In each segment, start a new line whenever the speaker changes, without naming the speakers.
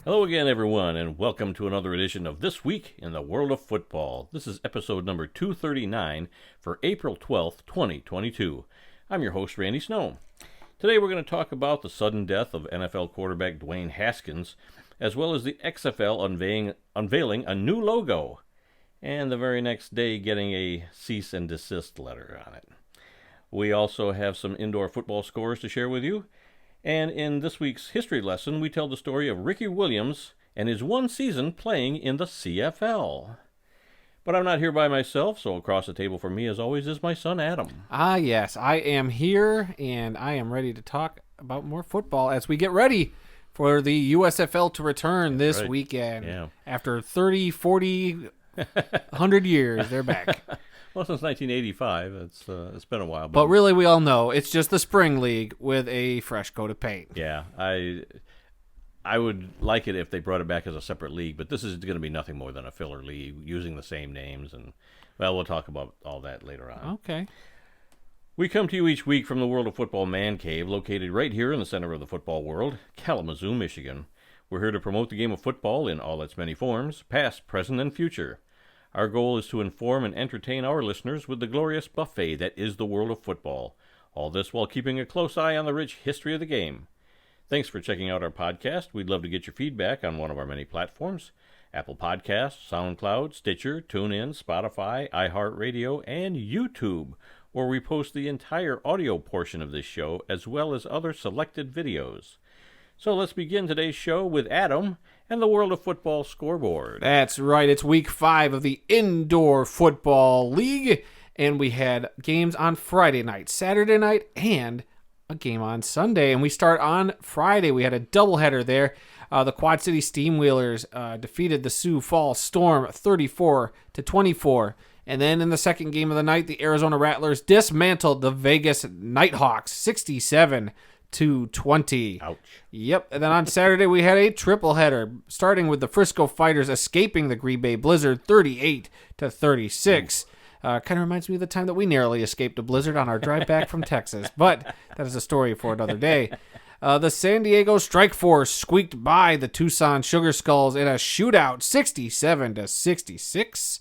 Hello again, everyone, and welcome to another edition of This Week in the World of Football. This is episode number 239 for April 12th, 2022. I'm your host, Randy Snow. Today we're going to talk about the sudden death of NFL quarterback Dwayne Haskins, as well as the XFL unveiling a new logo, and the very next day getting a cease and desist letter on it. We also have some indoor football scores to share with you. And in this week's history lesson, we tell the story of Ricky Williams and his one season playing in the CFL. But I'm not here by myself, so across the table from me, as always, is my son Adam.
Yes, I am here, and I am ready to talk about more football as we get ready for the USFL to return this weekend.
Yeah.
After 30, 40, 100 years, they're back.
Well, since 1985, it's been a while.
But really, we all know it's just the spring league with a fresh coat of paint.
Yeah, I would like it if they brought it back as a separate league, but this is going to be nothing more than a filler league using the same names, and well, we'll talk about all that later on.
Okay.
We come to you each week from the World of Football Man Cave, located right here in the center of the football world, Kalamazoo, Michigan. We're here to promote the game of football in all its many forms, past, present, and future. Our goal is to inform and entertain our listeners with the glorious buffet that is the world of football. All this while keeping a close eye on the rich history of the game. Thanks for checking out our podcast. We'd love to get your feedback on one of our many platforms: Apple Podcasts, SoundCloud, Stitcher, TuneIn, Spotify, iHeartRadio, and YouTube, where we post the entire audio portion of this show as well as other selected videos. So let's begin today's show with Adam and the World of Football scoreboard.
That's right. It's week 5 of the Indoor Football League, and we had games on Friday night, Saturday night, and a game on Sunday. And we start on Friday. We had a doubleheader there. The Quad City Steamwheelers defeated the Sioux Falls Storm 34-24. And then in the second game of the night, the Arizona Rattlers dismantled the Vegas Nighthawks 67-20.
Ouch.
Yep. And then on Saturday, we had a triple header, starting with the Frisco Fighters escaping the Green Bay Blizzard 38-36. Kind of reminds me of the time that we narrowly escaped a blizzard on our drive back from Texas, but that is a story for another day. The San Diego Strike Force squeaked by the Tucson Sugar Skulls in a shootout 67-66.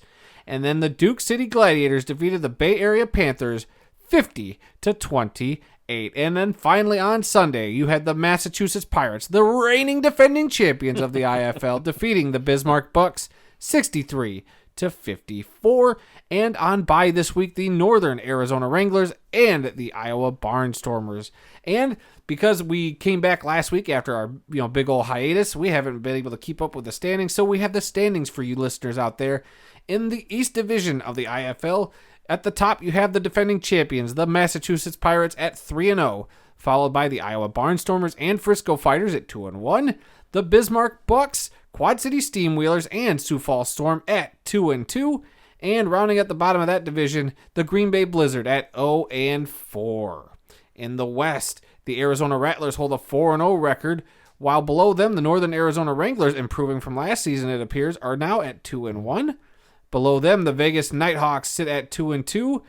And then the Duke City Gladiators defeated the Bay Area Panthers 50-28. And then finally on Sunday, you had the Massachusetts Pirates, the reigning defending champions of the IFL, defeating the Bismarck Bucks 63-54. And on bye this week, the Northern Arizona Wranglers and the Iowa Barnstormers. And because we came back last week after our big old hiatus, we haven't been able to keep up with the standings. So we have the standings for you listeners out there. In the East Division of the IFL, at the top, you have the defending champions, the Massachusetts Pirates at 3-0, followed by the Iowa Barnstormers and Frisco Fighters at 2-1, the Bismarck Bucks, Quad City Steamwheelers, and Sioux Falls Storm at 2-2, and rounding at the bottom of that division, the Green Bay Blizzard at 0-4. In the West, the Arizona Rattlers hold a 4-0 record, while below them, the Northern Arizona Wranglers, improving from last season it appears, are now at 2-1. Below them, the Vegas Nighthawks sit at 2-2,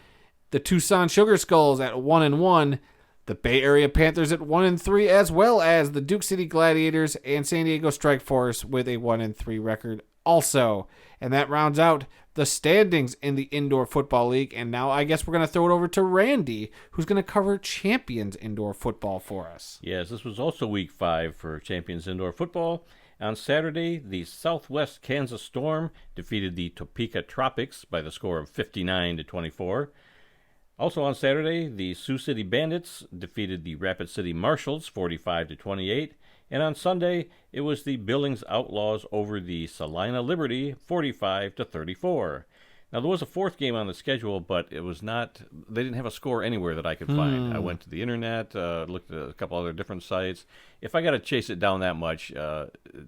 the Tucson Sugar Skulls at 1-1, the Bay Area Panthers at 1-3, as well as the Duke City Gladiators and San Diego Strike Force with a 1-3 record also. And that rounds out the standings in the Indoor Football League. And now I guess we're going to throw it over to Randy, who's going to cover Champions Indoor Football for us.
Yes, this was also week 5 for Champions Indoor Football. On Saturday, the Southwest Kansas Storm defeated the Topeka Tropics by the score of 59-24. Also on Saturday, the Sioux City Bandits defeated the Rapid City Marshals 45-28. And on Sunday, it was the Billings Outlaws over the Salina Liberty 45-34. Now, there was a fourth game on the schedule, but it was not. They didn't have a score anywhere that I could find. I went to the internet, looked at a couple other different sites. If I got to chase it down that much,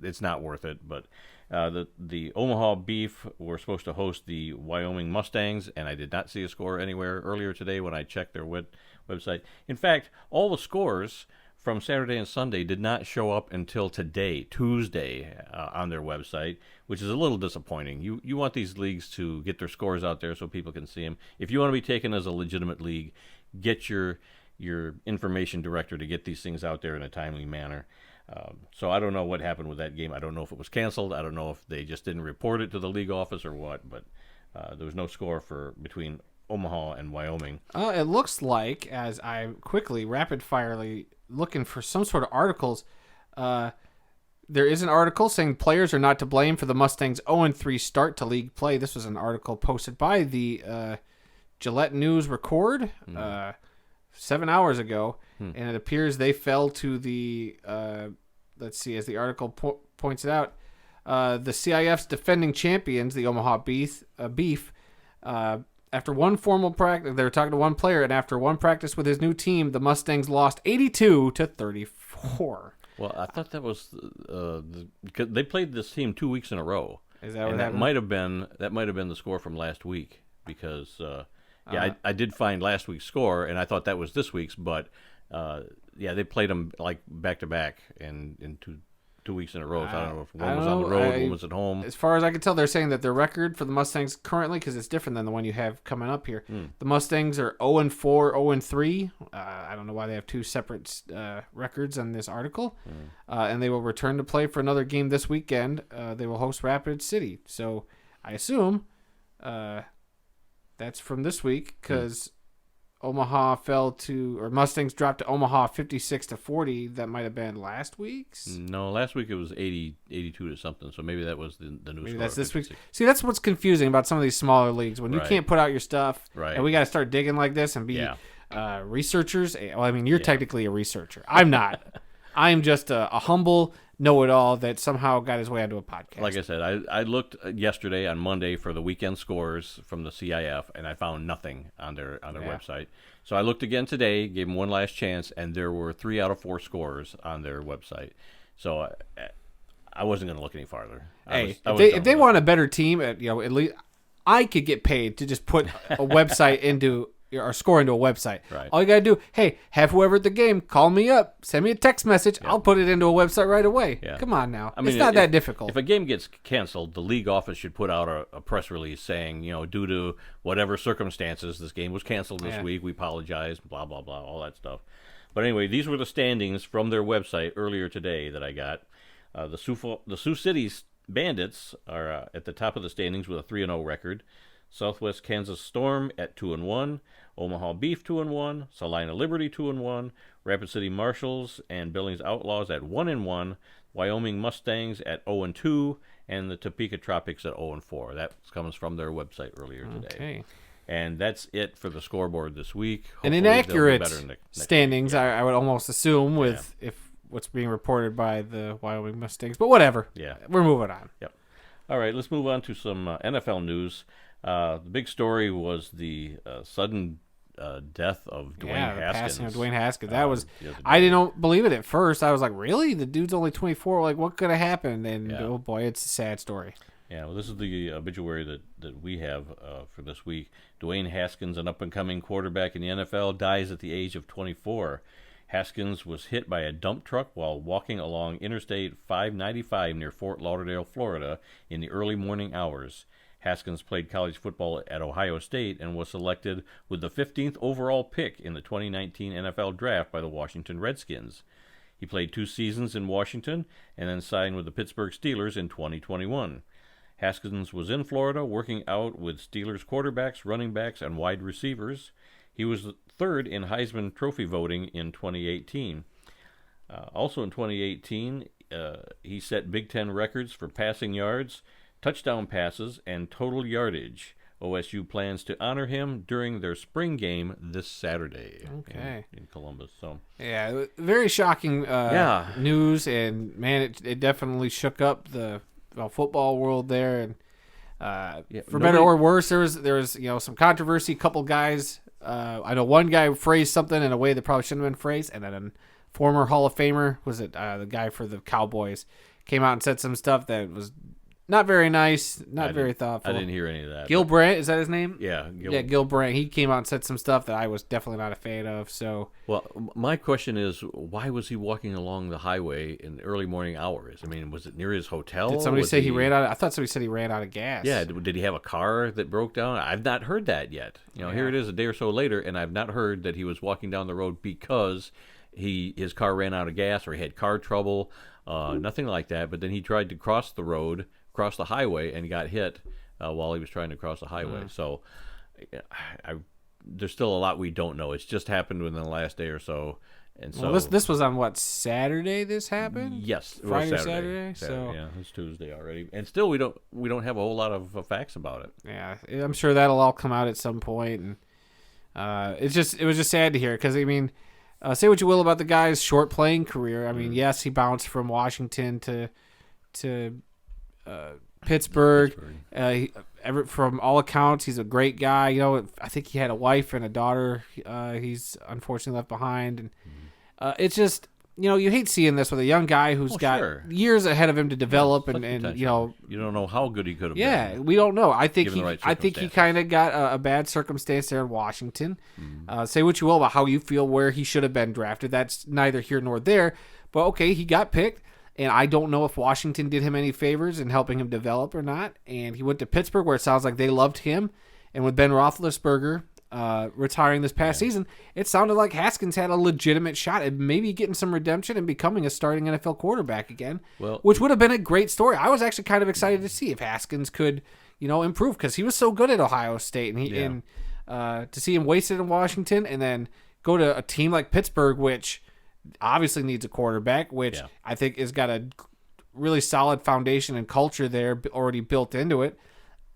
it's not worth it. But the Omaha Beef were supposed to host the Wyoming Mustangs, and I did not see a score anywhere earlier today when I checked their website. In fact, all the scores from Saturday and Sunday did not show up until today, Tuesday, on their website, which is a little disappointing. You want these leagues to get their scores out there so people can see them. If you want to be taken as a legitimate league, get your information director to get these things out there in a timely manner. So I don't know what happened with that game. I don't know if it was canceled. I don't know if they just didn't report it to the league office or what. But there was no score between Omaha and Wyoming.
It looks like, as I'm quickly, rapid-firely looking for some sort of articles, there is an article saying players are not to blame for the Mustangs' 0-3 start to league play. This was an article posted by the Gillette News Record 7 hours ago, and it appears they fell to the, let's see, as the article points it out, the CIF's defending champions, the Omaha Beef, after one formal practice, they were talking to one player, and after one practice with his new team, the Mustangs lost 82-34.
Well, I thought that was they played this team 2 weeks in a row.
Is that what
and
happened?
that might have been the score from last week because I did find last week's score and I thought that was this week's, but they played them like back to back in two weeks in a row. So I don't know if one was on the road, one was at home.
As far as I can tell, they're saying that their record for the Mustangs currently, because it's different than the one you have coming up here. The Mustangs are 0-4, 0-3. I don't know why they have two separate records on this article. And they will return to play for another game this weekend. They will host Rapid City. So I assume that's from this week because Mustangs dropped to Omaha 56-40. That might have been last week's.
No, last week it was 82 to something. So maybe that was the new
Maybe
score.
that's this week's. See, that's what's confusing about some of these smaller leagues when you can't put out your stuff, and we got to start digging like this and be researchers. Well, I mean, you're technically a researcher. I'm not. I'm just a humble know-it-all that somehow got his way onto a podcast.
Like I said, I looked yesterday on Monday for the weekend scores from the CIF, and I found nothing on their website. So I looked again today, gave them one last chance, and there were 3 out of 4 scores on their website. So I wasn't going to look any farther.
If they want a better team, at least I could get paid to just put a website into. Or score into a website.
Right.
All you got to do, hey, have whoever at the game call me up, send me a text message. I'll put it into a website right away.
Yeah.
Come on now.
I mean,
it's not that difficult.
If a game gets canceled, the league office should put out a press release saying, due to whatever circumstances, this game was canceled this week. We apologize, blah, blah, blah, all that stuff. But anyway, these were the standings from their website earlier today that I got. The Sioux City Bandits are at the top of the standings with a 3-0 record. Southwest Kansas Storm at 2-1. Omaha Beef 2-1, Salina Liberty 2-1, Rapid City Marshals and Billings Outlaws at 1-1, Wyoming Mustangs at 0-2, and the Topeka Tropics at 0-4. That comes from their website earlier today.
Okay.
And that's it for the scoreboard this week.
An inaccurate standings, I would almost assume, with if what's being reported by the Wyoming Mustangs. But whatever.
Yeah.
We're moving on.
Yep. All right, let's move on to some NFL news. The big story was the sudden death of Dwayne Haskins.
Passing of Dwayne Haskins. That was. I didn't believe it at first. I was like, really? The dude's only 24. Like, what could have happened? And oh boy, it's a sad story.
Yeah, well, this is the obituary that we have for this week. Dwayne Haskins, an up-and-coming quarterback in the NFL, dies at the age of 24. Haskins was hit by a dump truck while walking along Interstate 595 near Fort Lauderdale, Florida, in the early morning hours. Haskins played college football at Ohio State and was selected with the 15th overall pick in the 2019 NFL Draft by the Washington Redskins. He played 2 seasons in Washington and then signed with the Pittsburgh Steelers in 2021. Haskins was in Florida working out with Steelers quarterbacks, running backs, and wide receivers. He was third in Heisman Trophy voting in 2018. Also in 2018, he set Big Ten records for passing yards, touchdown passes, and total yardage. OSU plans to honor him during their spring game this Saturday in Columbus. So
yeah, very shocking news, and man, it definitely shook up the football world there. And for better or worse, there was some controversy. A couple guys, I know one guy phrased something in a way that probably shouldn't have been phrased, and then a former Hall of Famer, the guy for the Cowboys, came out and said some stuff that was not very nice, not very thoughtful.
I didn't hear any of that.
Gil Brandt, is that his name?
Yeah.
Gil Brandt. He came out and said some stuff that I was definitely not a fan of. So,
well, my question is, why was he walking along the highway in the early morning hours? I mean, was it near his hotel?
Did somebody say he ran out? I thought somebody said he ran out of gas.
Yeah. Did he have a car that broke down? I've not heard that yet. Here it is a day or so later, and I've not heard that he was walking down the road because his car ran out of gas or he had car trouble, nothing like that. But then he tried to cross the highway, and got hit while he was trying to cross the highway. So there's still a lot we don't know. It's just happened within the last day or so. And so
this was on what, Saturday this happened?
Yes, it
Friday
was
or Saturday. So
yeah, it's Tuesday already, and still we don't have a whole lot of facts about it.
yeah, I'm sure that'll all come out at some point, and it was just sad to hear, because I mean, say what you will about the guy's short playing career. I mean, yes, he bounced from Washington to Pittsburgh. From all accounts, he's a great guy. You know, I think he had a wife and a daughter. He's unfortunately left behind, and it's just, you know, you hate seeing this with a young guy who's got years ahead of him to develop, and you know,
you don't know how good he could have been.
Yeah, we don't know. I think he kind of got a bad circumstance there in Washington. Say what you will about how you feel where he should have been drafted. That's neither here nor there. But okay, he got picked. And I don't know if Washington did him any favors in helping him develop or not. And he went to Pittsburgh, where it sounds like they loved him. And with Ben Roethlisberger retiring this past season, it sounded like Haskins had a legitimate shot at maybe getting some redemption and becoming a starting NFL quarterback again, which would have been a great story. I was actually kind of excited to see if Haskins could, you know, improve, because he was so good at Ohio State. And to see him wasted in Washington and then go to a team like Pittsburgh, which obviously needs a quarterback, which I think has got a really solid foundation and culture there already built into it,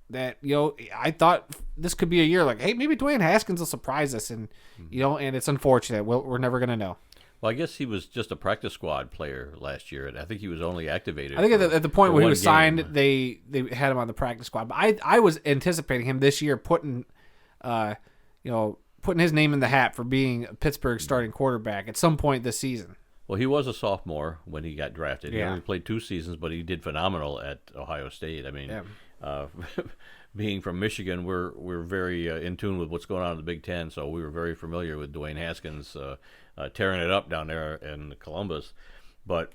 that, you know, I thought this could be a year like, hey, maybe Dwayne Haskins will surprise us, and you know, and it's unfortunate. We're never going to know.
Well, I guess he was just a practice squad player last year, and I think he was only activated.
I think at the point where he was signed, they had him on the practice squad. But I was anticipating him this year putting his name in the hat for being a Pittsburgh starting quarterback at some point this season.
Well, he was a sophomore when he got drafted. He only played 2 seasons, but he did phenomenal at Ohio State. I mean, being from Michigan, we're very in tune with what's going on in the Big Ten, so we were very familiar with Dwayne Haskins tearing it up down there in Columbus. But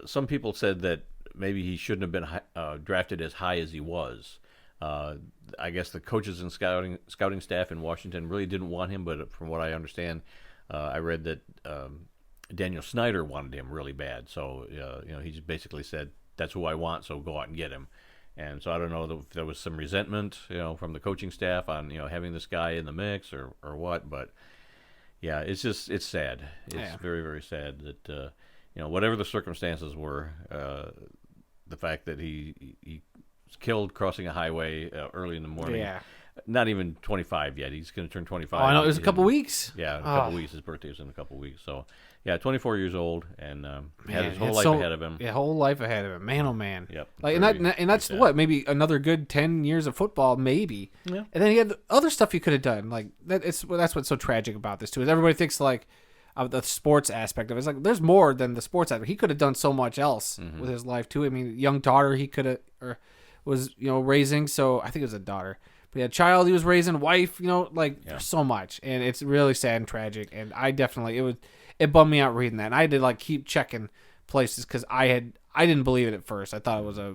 some people said that maybe he shouldn't have been drafted as high as he was. I guess the coaches and scouting staff in Washington really didn't want him, but from what I understand, I read that Daniel Snyder wanted him really bad. So you know, he just basically said, "That's who I want, so go out and get him." And so I don't know if there was some resentment, you know, from the coaching staff on, you know, having this guy in the mix or what. But yeah, it's sad. It's very, very sad that you know, whatever the circumstances were, the fact that he was killed crossing a highway early in the morning. Yeah. Not even 25 yet. He's going to turn 25.
Oh, I know. It was a couple weeks.
Yeah, in a couple weeks. His birthday was in a couple weeks. So, yeah, 24 years old, and had his whole life ahead of him.
Yeah, whole life ahead of him. Man, oh man.
Yep.
Like, and that's what, maybe another good 10 years of football, maybe. Yeah. And then he had other stuff he could have done. Like that's what's so tragic about this too. Is everybody thinks like of the sports aspect of it. It's like there's more than the sports aspect. He could have done so much else with his life too. I mean, young daughter he could have was, you know, raising. So I think it was a daughter. But he had a child he was raising, wife, you know, like there's so much. And it's really sad and tragic. And I definitely, it bummed me out reading that. And I had to like keep checking places because I didn't believe it at first. I thought it was a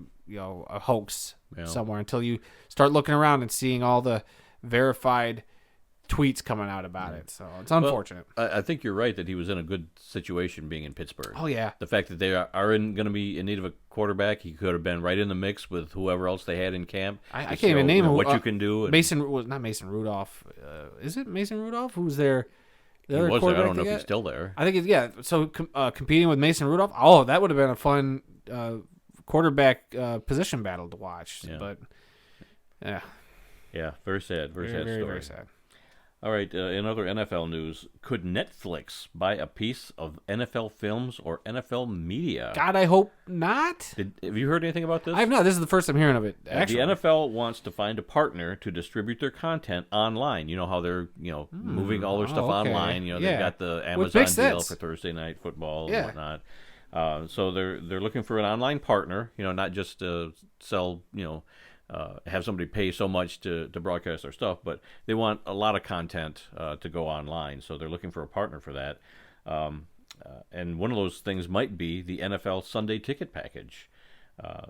hoax somewhere until you start looking around and seeing all the verified tweets coming out about it. So it's unfortunate.
Well, I think you're right that he was in a good situation being in Pittsburgh.
Oh, yeah.
The fact that they are going to be in need of a quarterback, he could have been right in the mix with whoever else they had in camp.
I can't even name
what you can do.
Not Mason Rudolph. Is it Mason Rudolph? Who's there?
He was there. I don't know if he's still there.
I think So competing with Mason Rudolph, oh, that would have been a fun quarterback position battle to watch. Yeah. But
yeah, very sad. Very sad story.
Very sad.
All right, in other NFL news, could Netflix buy a piece of NFL films or NFL media?
God, I hope not.
Have you heard anything about this?
I have not. This is the first I'm hearing of it, actually.
The NFL wants to find a partner to distribute their content online. You know how they're, moving all their stuff online. You know, they've got the Amazon deal for Thursday Night Football and whatnot. So they're looking for an online partner, not just to sell, have somebody pay so much to broadcast their stuff, but they want a lot of content to go online. So they're looking for a partner for that. And one of those things might be the NFL Sunday ticket package.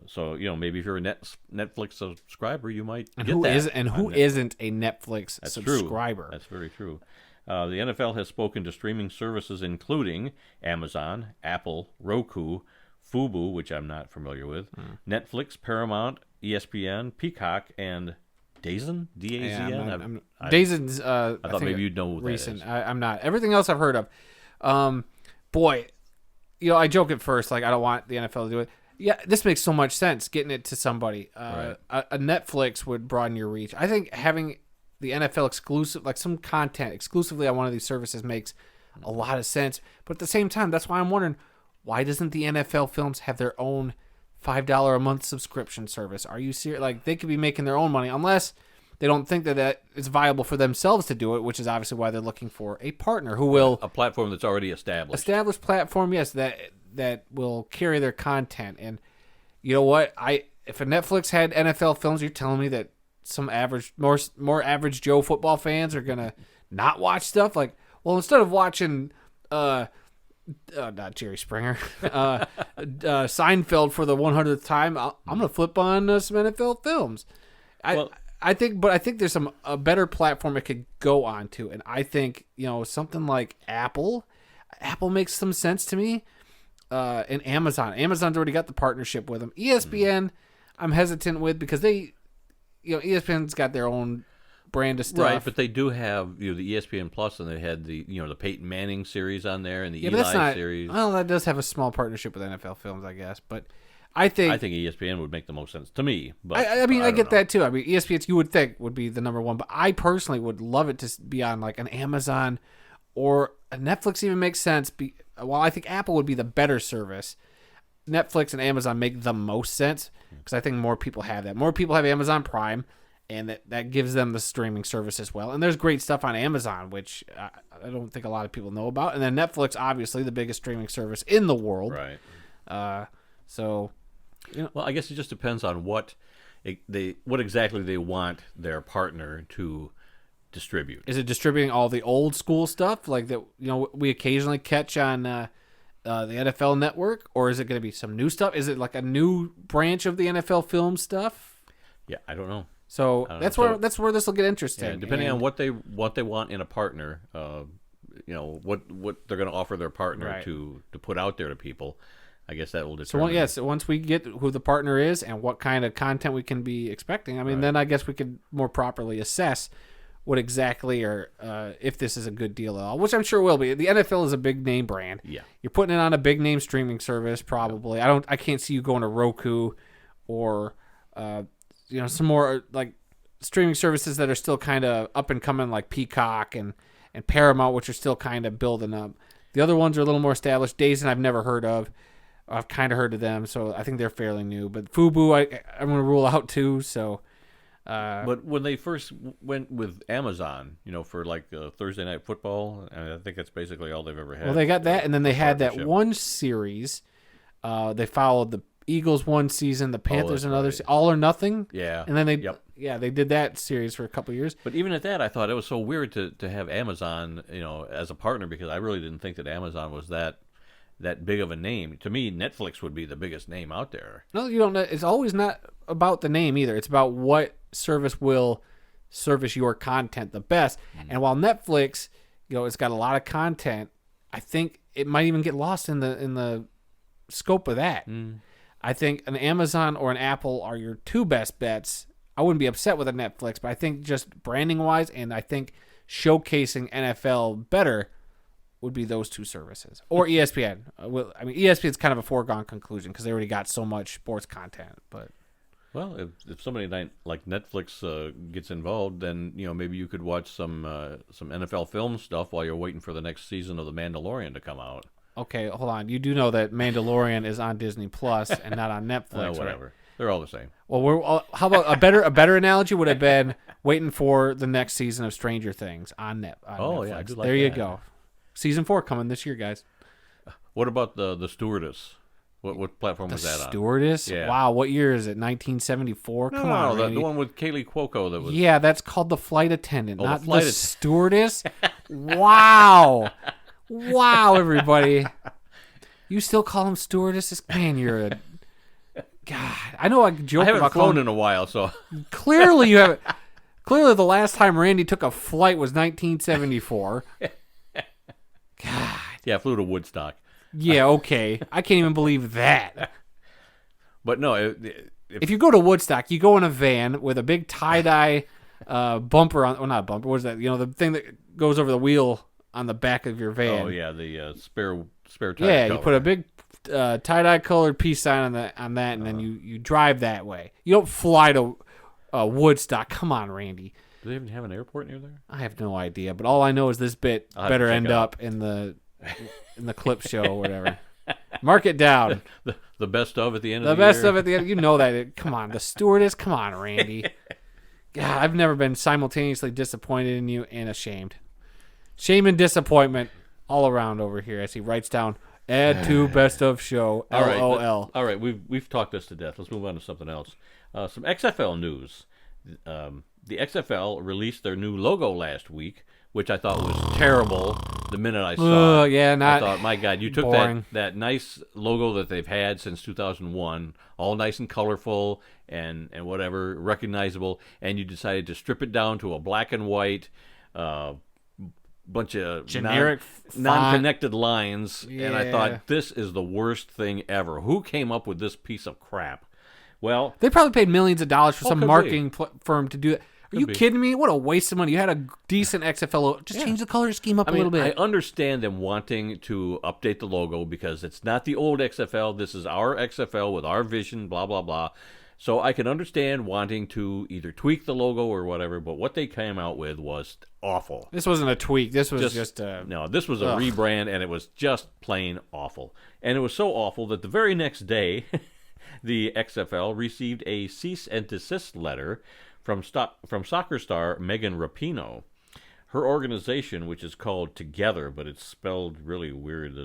So, maybe if you're a Netflix subscriber, you might get that.
Who isn't a Netflix subscriber?
That's very true. The NFL has spoken to streaming services including Amazon, Apple, Roku, Fubo, which I'm not familiar with, Netflix, Paramount, ESPN, Peacock, and DAZN? D-A-Z-N?
DAZN's,
I thought maybe you'd know what
recent.
that is.
I'm not. Everything else I've heard of. Boy, I joke at first, like, I don't want the NFL to do it. Yeah, this makes so much sense, getting it to somebody.
Right.
A Netflix would broaden your reach. I think having the NFL exclusive, like some content exclusively on one of these services makes a lot of sense. But at the same time, that's why I'm wondering, why doesn't the NFL Films have their own $5 a month subscription service? Are you serious? Like, they could be making their own money unless they don't think that it's viable for themselves to do it, which is obviously why they're looking for a partner who will...
A platform that's already established.
Established platform, yes, that will carry their content. And you know what? If a Netflix had NFL Films, you're telling me that some more average Joe football fans are going to not watch stuff? Like, well, instead of watching... not Jerry Springer, Seinfeld for the 100th time, I'm gonna flip on some NFL Films. I think there's a better platform it could go on to, and I think something like Apple makes some sense to me, and Amazon's already got the partnership with them. ESPN, I'm hesitant with because ESPN's got their own brand of stuff.
Right, but they do have the ESPN Plus, and they had the the Peyton Manning series on there and the Eli series.
Well, that does have a small partnership with NFL Films, I guess. But I think
ESPN would make the most sense to me. But
I get that too. I mean, ESPN you would think would be the number one, but I personally would love it to be on like an Amazon or a Netflix. Even makes sense. While I think Apple would be the better service, Netflix and Amazon make the most sense because I think more people have that. More people have Amazon Prime. And that gives them the streaming service as well. And there's great stuff on Amazon, which I don't think a lot of people know about. And then Netflix, obviously, the biggest streaming service in the world.
Right.
Well,
I guess it just depends on what exactly they want their partner to distribute.
Is it distributing all the old school stuff like that? We occasionally catch on the NFL Network, or is it going to be some new stuff? Is it like a new branch of the NFL film stuff?
Yeah, I don't know.
So that's where this will get interesting.
Yeah, depending on what they want in a partner, what they're going to offer their partner to put out there to people. I guess that will determine.
So once we get who the partner is and what kind of content we can be expecting, I mean, then I guess we could more properly assess what exactly or if this is a good deal at all, which I'm sure will be. The NFL is a big name brand.
Yeah,
you're putting it on a big name streaming service, probably. I can't see you going to Roku or. Some more like streaming services that are still kind of up and coming, like Peacock and Paramount, which are still kind of building up. The other ones are a little more established. DAZN I've never heard of. I've kind of heard of them, so I think they're fairly new. But Fubo, I'm going to rule out too. So,
but when they first went with Amazon, for like Thursday Night Football, I think that's basically all they've ever had.
Well, they got that, and then they had that one series. They followed the Eagles one season, the Panthers another, All or Nothing.
Yeah,
and then they did that series for a couple of years.
But even at that, I thought it was so weird to have Amazon, as a partner, because I really didn't think that Amazon was that big of a name. To me, Netflix would be the biggest name out there.
No, you don't know. It's always not about the name either. It's about what service will service your content the best. And while Netflix, it's got a lot of content, I think it might even get lost in the scope of that. I think an Amazon or an Apple are your two best bets. I wouldn't be upset with a Netflix, but I think just branding-wise and I think showcasing NFL better would be those two services. Or ESPN. ESPN's kind of a foregone conclusion because they already got so much sports content. But
well, if somebody like Netflix gets involved, then maybe you could watch some NFL film stuff while you're waiting for the next season of The Mandalorian to come out.
Okay, hold on. You do know that Mandalorian is on Disney Plus and not on Netflix,
whatever.
Right?
They're all the same.
Well, how about a better analogy would have been waiting for the next season of Stranger Things on Netflix.
Yeah, I do like
there
that.
You go. Season 4 coming this year, guys.
What about the Stewardess? What platform was that on?
Stewardess?
Yeah.
Wow, what year is it? 1974? Come on,
the one with Kaylee Cuoco that was.
Yeah, that's called The Flight Attendant, not
the flight
Stewardess. Wow. Wow, everybody. You still call him stewardesses? Man, you're a... God, I know I joke about
I haven't flown in a while, so...
Clearly you haven't... Clearly, the last time Randy took a flight was 1974. God.
Yeah, I flew to Woodstock.
Yeah, okay. I can't even believe that.
But no,
If you go to Woodstock, you go in a van with a big tie-dye bumper on, well, not bumper, what is that? The thing that goes over the wheel on the back of your van.
Oh, yeah, the spare tire.
Yeah,
color.
you put a big tie-dye colored peace sign on that, and then you drive that way. You don't fly to Woodstock. Come on, Randy.
Do they even have an airport near there?
I have no idea, but all I know is this bit better end up in the clip show or whatever. Mark it down.
The best of at the end of
The
the year.
best of it at the end. You know that. Come on. The stewardess. Come on, Randy. God, I've never been simultaneously disappointed in you and ashamed. Shame and disappointment all around over here as he writes down, add to best of show, LOL.
All right, we've talked this to death. Let's move on to something else. Some XFL news. The XFL released their new logo last week, which I thought was terrible the minute I saw it.
Yeah,
I thought, my God, you took
boring.
that nice logo that they've had since 2001, all nice and colorful and whatever, recognizable, and you decided to strip it down to a black and white bunch of
generic
non-connected lines,
Yeah.
and I thought, this is the worst thing ever. Who came up with this piece of crap? Well,
They probably paid millions of dollars for some
could
marketing firm to do that. Are you
be.
kidding me? What a waste of money. You had a decent XFL logo. Just change the color scheme up a little bit.
I understand them wanting to update the logo because it's not the old XFL. This is our XFL with our vision, blah, blah, blah. So I can understand wanting to either tweak the logo or whatever, but what they came out with was awful.
This wasn't a tweak. This was just a...
No, this was a rebrand, and it was just plain awful. And it was so awful that the very next day, the XFL received a cease and desist letter from soccer star Megan Rapinoe. Her organization, which is called Together, but it's spelled really weird.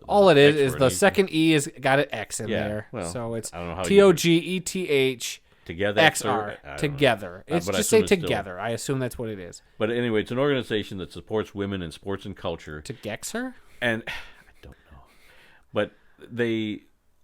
All it
X
is
for
the
an E.
second E is got an X in
Yeah,
there.
well,
So it's
I don't know how
TOGETH
Together.
XR.
I don't
Together.
know.
It's
But I
just say
assume it's still-
Together. I assume that's what it is.
But anyway, it's an organization that supports women in sports and culture.
Togexer?
And I don't know. But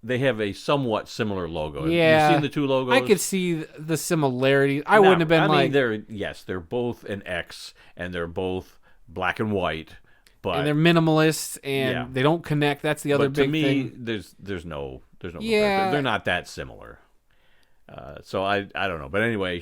they have a somewhat similar logo.
Yeah.
You've seen the two logos?
I could see the similarity. I wouldn't have been like...
they're both an X, and they're both black and white. But
and they're minimalists, and
Yeah.
they don't connect. That's the other
but to
big
me,
thing.
there's no
Yeah.
they're not that similar. So I don't know. But anyway,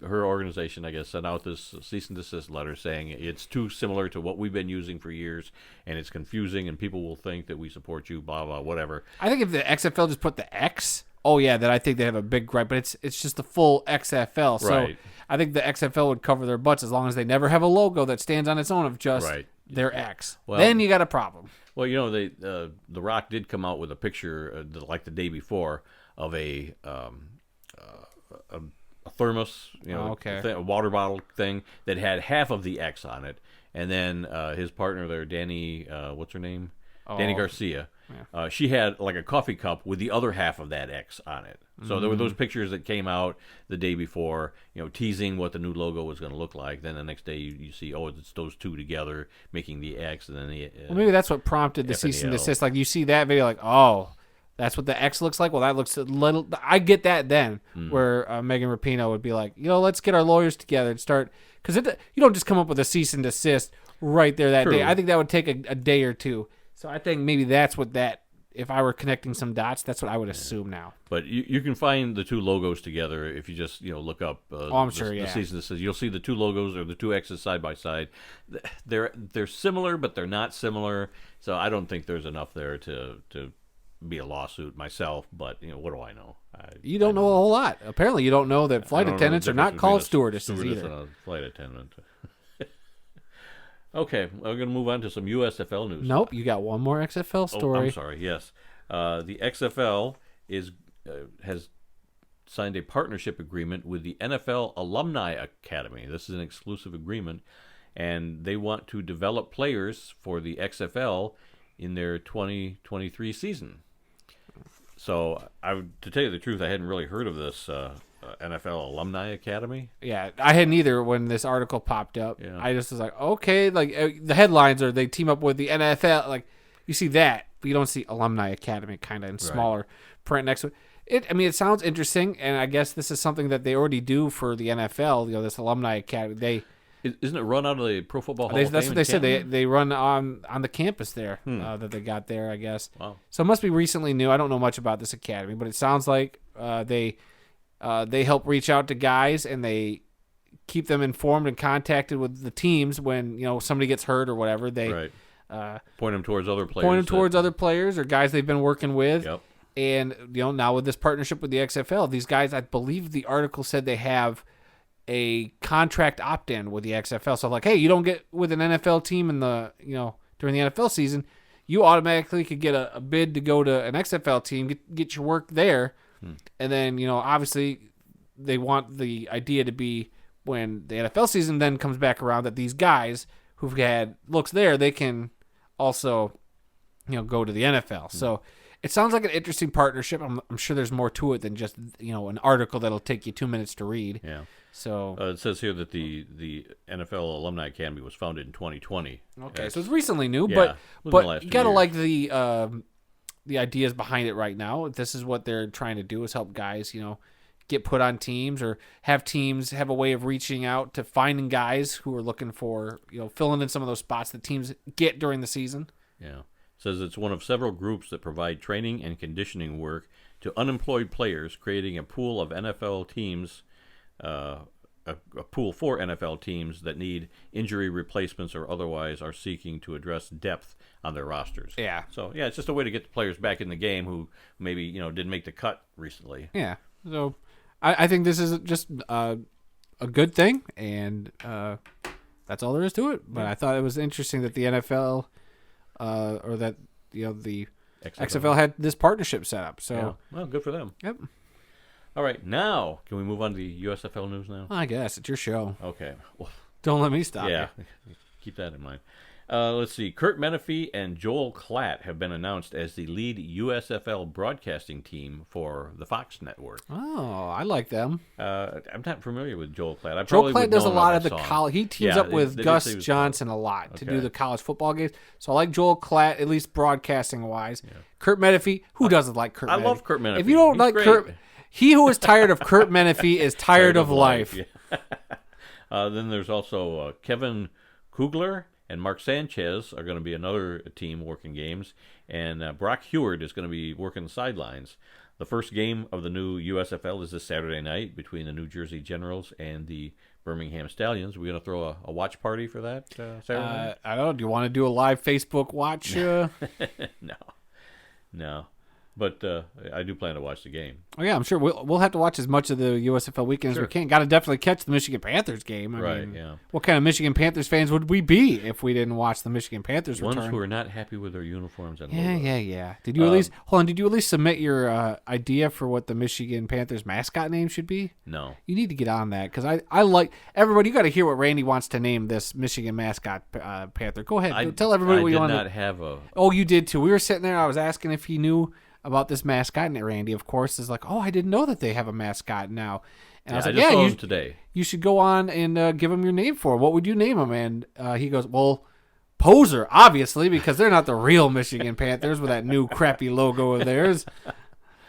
her organization, I guess, sent out this cease and desist letter saying it's too similar to what we've been using for years, and it's confusing, and people will think that we support you, blah, blah, whatever.
I think if the XFL just put the X, then I think they have a big gripe. But it's just the full XFL. So
Right.
I think the XFL would cover their butts as long as they never have a logo that stands on its own of just
Right.
their X.
Well-
Then you got a problem.
Well, the Rock did come out with a picture, like the day before, of a thermos, a water bottle thing that had half of the X on it, and then his partner there, Danny, what's her name? Danny Garcia.
Yeah.
She had like a coffee cup with the other half of that X on it. So there were those pictures that came out the day before, teasing what the new logo was going to look like. Then the next day you see, it's those two together making the X, and then the.
Well, maybe that's what prompted the
F and
cease and
L.
desist. Like you see that video, like, oh, that's what the X looks like. Well, that looks a little. I get that then, where Megan Rapinoe would be like, let's get our lawyers together and start, because you don't just come up with a cease and desist right there that
True.
day. I think that would take a day or two. So I think maybe that's what that. If I were connecting some dots, that's what I would assume now.
But you can find the two logos together if you just look up.
I'm sure,
the cease and desist. You'll see the two logos or the two X's side by side. They're similar, but they're not similar. So I don't think there's enough there to be a lawsuit myself. But what do I know?
You don't know a whole lot. Apparently, you don't know that flight
I don't know the
attendants are
difference
not called
between a
stewardesses
stewardess
either.
and a flight attendant. Okay, we're going to move on to some USFL news.
Nope, you got one more XFL story.
Oh, I'm sorry. Yes, the XFL has signed a partnership agreement with the NFL Alumni Academy. This is an exclusive agreement, and they want to develop players for the XFL in their 2023 season. So, to tell you the truth, I hadn't really heard of this NFL Alumni Academy.
Yeah, I hadn't either when this article popped up.
Yeah.
I just was like, okay, like the headlines are they team up with the NFL. Like you see that, but you don't see Alumni Academy kind of in smaller print next to it. It sounds interesting, and I guess this is something that they already do for the NFL. This alumni academy.
Isn't it run out of the Pro Football Hall of Fame?
That's what they said.
Canton?
They run on the campus there that they got there, I guess.
Wow.
So it must be recently new. I don't know much about this academy, but it sounds like they help reach out to guys and they keep them informed and contacted with the teams when somebody gets hurt or whatever. They
point them towards other players.
Other players or guys they've been working with.
Yep.
And now with this partnership with the XFL, these guys, I believe the article said they have a contract opt-in with the XFL. So hey, you don't get with an NFL team in the during the NFL season, you automatically could get a bid to go to an XFL team, get your work there, and then obviously they want the idea to be when the NFL season then comes back around that these guys who've had looks there, they can also go to the NFL. So it sounds like an interesting partnership. I'm sure there's more to it than just an article that'll take you 2 minutes to read.
Yeah.
So
it says here that the NFL Alumni Academy was founded in 2020.
Okay, so it's recently new,
yeah,
but you gotta like the ideas behind it right now. This is what they're trying to do is help guys, get put on teams or have teams have a way of reaching out to finding guys who are looking for filling in some of those spots that teams get during the season.
Yeah, it says it's one of several groups that provide training and conditioning work to unemployed players, creating a pool of NFL teams. A pool for NFL teams that need injury replacements or otherwise are seeking to address depth on their rosters.
Yeah.
So, it's just a way to get the players back in the game who maybe, didn't make the cut recently.
Yeah. So, I think this is just a good thing, and that's all there is to it. But I thought it was interesting that the NFL or that, the XFL had this partnership set up. So,
yeah. Well, good for them.
Yep.
All right, now, can we move on to the USFL news now?
I guess. It's your show.
Okay. Well,
don't let me stop
you. Keep that in mind. Let's see. Kurt Menefee and Joel Klatt have been announced as the lead USFL broadcasting team for the Fox network.
Oh, I like them.
I'm not familiar with Joel Klatt.
Joel Klatt does a lot of the college. He teams up with Gus Johnson a lot to do the college football games. So I like Joel Klatt, at least broadcasting-wise. Yeah. Kurt Menefee, who doesn't like Kurt Menefee?
I love Kurt Menefee.
If you don't like
great.
Kurt... He who is tired of Kurt Menefee is tired of life.
Yeah. Then there's also Kevin Kugler and Mark Sanchez are going to be another team working games. And Brock Heward is going to be working the sidelines. The first game of the new USFL is this Saturday night between the New Jersey Generals and the Birmingham Stallions. We're going to throw a watch party for that Saturday night?
I don't know. Do you want to do a live Facebook watch?
No. But I do plan to watch the game.
Oh yeah, I'm sure we'll have to watch as much of the USFL weekend as we can. Got to definitely catch the Michigan Panthers game. I mean,
yeah.
What kind of Michigan Panthers fans would we be if we didn't watch the Michigan Panthers return?
Ones who are not happy with their uniforms and
Yeah. Did you at least hold on? Did you at least submit your idea for what the Michigan Panthers mascot name should be?
No.
You need to get on that because I like everybody. You got to hear what Randy wants to name this Michigan mascot Panther. Go ahead, tell everybody what you want.
I did not have a.
Oh, you did too. We were sitting there. I was asking if he knew about this mascot, and Randy, of course, is like, "Oh, I didn't know that they have a mascot now." And I was like,
"Yeah, saw him today.
You should go on and give him your name for him. What would you name him?" And he goes, "Well, Poser, obviously, because they're not the real Michigan Panthers with that new crappy logo of theirs.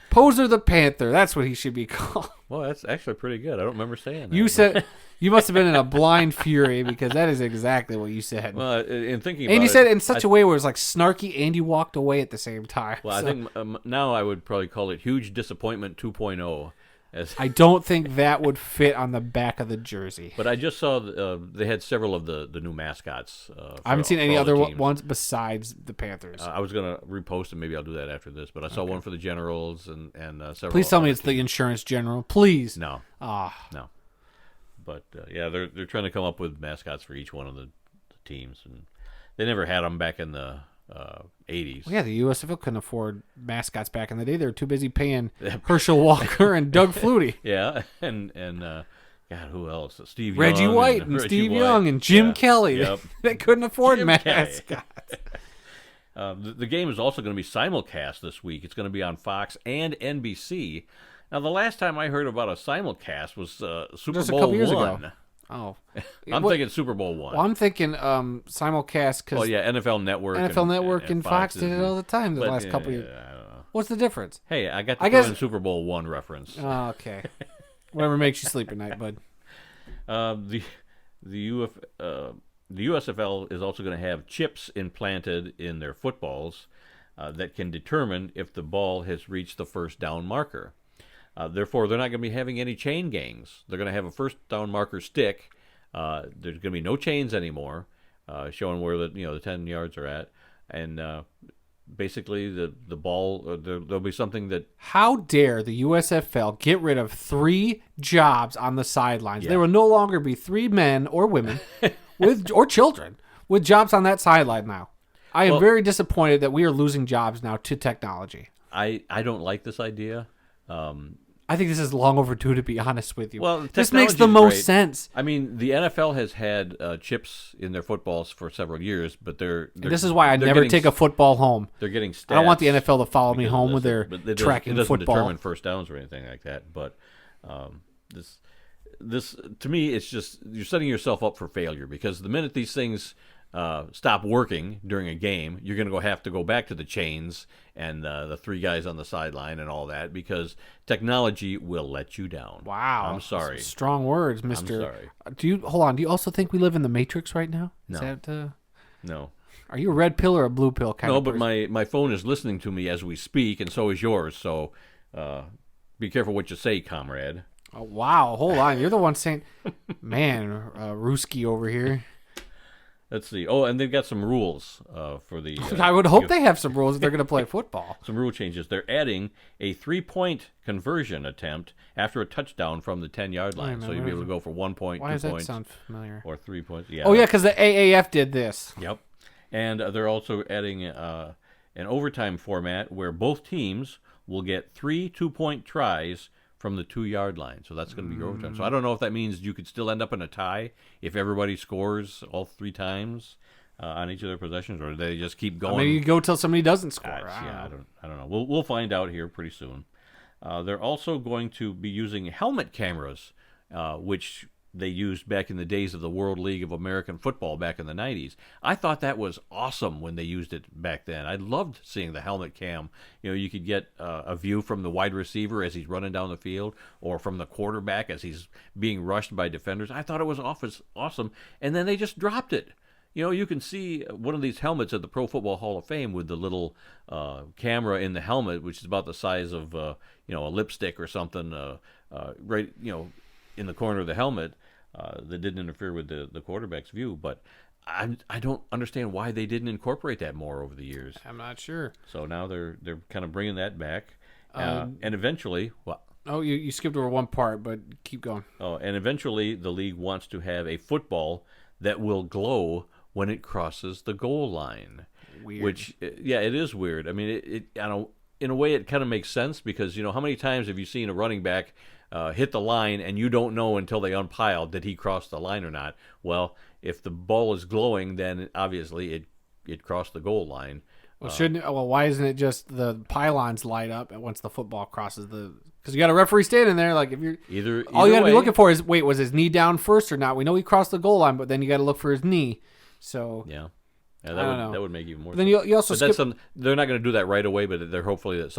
Poser the Panther. That's what he should be called."
Well, that's actually pretty good. I don't remember saying that.
You said you must have been in a blind fury because that is exactly what you said.
Well, in thinking about
and you said it in such a way where it was like snarky and you walked away at the same time.
Well, I think now I would probably call it Huge Disappointment 2.0.
I don't think that would fit on the back of the jersey.
But I just saw they had several of the new mascots.
I haven't seen any other ones besides the Panthers.
I was going to repost them. Maybe I'll do that after this. But I saw one for the Generals and several.
Please tell me it's
teams.
the Insurance General. Please.
No.
No.
But they're trying to come up with mascots for each one of the teams, and they never had them back in the 80s.
Well, yeah, the USFL couldn't afford mascots back in the day. They were too busy paying Herschel Walker and Doug Flutie.
Yeah, and God, who else? Steve
Reggie
Young
White and Steve Young and Jim Kelly.
Yep.
They couldn't afford mascots.
The game is also going to be simulcast this week. It's going to be on Fox and NBC. Now, the last time I heard about a simulcast was Super
Just
Bowl
a couple years
1.
ago. Oh.
I'm thinking Super Bowl 1.
Well, I'm thinking simulcast because
NFL Network.
NFL Network and Fox did it all the time the last couple years.
I don't know.
What's the difference?
Hey, I got the in Super Bowl I reference.
Oh, okay. Whatever makes you sleep at night, bud.
The USFL is also going to have chips implanted in their footballs that can determine if the ball has reached the first down marker. Therefore, they're not going to be having any chain gangs. They're going to have a first down marker stick. There's going to be no chains anymore, showing where the 10 yards are at, and basically the ball there'll be something that.
How dare the USFL get rid of 3 jobs on the sidelines?
Yeah.
There will no longer be 3 men or women or children with jobs on that sideline now. I am very disappointed that we are losing jobs now to technology.
I don't like this idea.
I think this is long overdue, to be honest with you.
Well,
this makes the most sense.
I mean, the NFL has had chips in their footballs for several years, but
this is why I never take a football home.
They're getting stats.
I don't want the NFL to follow me home with their tracking football.
It doesn't determine first downs or anything like that. But this to me, it's just you're setting yourself up for failure, because the minute these things stop working during a game, you're going to have to go back to the chains and the 3 guys on the sideline and all that, because technology will let you down.
Wow.
I'm sorry.
Some strong words, Mr.
I'm sorry.
Hold on. Do you also think we live in the Matrix right now?
No. No.
Are you a red pill or a blue pill kind of person?
No, but my phone is listening to me as we speak, and so is yours. So be careful what you say, comrade.
Oh, wow. Hold on. You're the one saying, man, Ruski over here.
Let's see. Oh, and they've got some rules for the...
I would hope they have some rules if they're going to play football.
Some rule changes. They're adding a 3-point conversion attempt after a touchdown from the 10-yard line. So you'll be able to go for 1 point, 2 points. Why does that sound familiar? Or 3 points. Yeah.
Oh, yeah, because the AAF did this.
Yep. And they're also adding an overtime format where both teams will get 3 2-point tries from the 2-yard line. So that's going to be your overtime. So I don't know if that means you could still end up in a tie if everybody scores all 3 times on each of their possessions, or do they just keep going?
Maybe you go till somebody doesn't score.
I don't know. We'll find out here pretty soon. They're also going to be using helmet cameras, which they used back in the days of the World League of American Football back in the 90s. I thought that was awesome when they used it back then. I loved seeing the helmet cam. You could get a view from the wide receiver as he's running down the field, or from the quarterback as he's being rushed by defenders. I thought it was awesome. And then they just dropped it. You can see one of these helmets at the Pro Football Hall of Fame with the little camera in the helmet, which is about the size of a lipstick or something, right in the corner of the helmet. That didn't interfere with the quarterback's view, but I don't understand why they didn't incorporate that more over the years.
I'm not sure.
So now they're kind of bringing that back, and eventually,
oh, you skipped over one part, but keep going.
Oh, and eventually the league wants to have a football that will glow when it crosses the goal line.
Weird.
Which, yeah, it is weird. I mean, in a way, it kind of makes sense, because how many times have you seen a running back hit the line and you don't know until they unpile did he cross the line or not? Well, if the ball is glowing, then obviously it crossed the goal line.
Well, why isn't it just the pylons light up once the football crosses the? Because you got a referee standing there, like if you're
either
all you got to be
way,
looking for is was his knee down first or not? We know he crossed the goal line, but then you got to look for his knee. So
yeah, that would make even more.
Then
sense.
You also
they're not going to do that right away, but they're hopefully that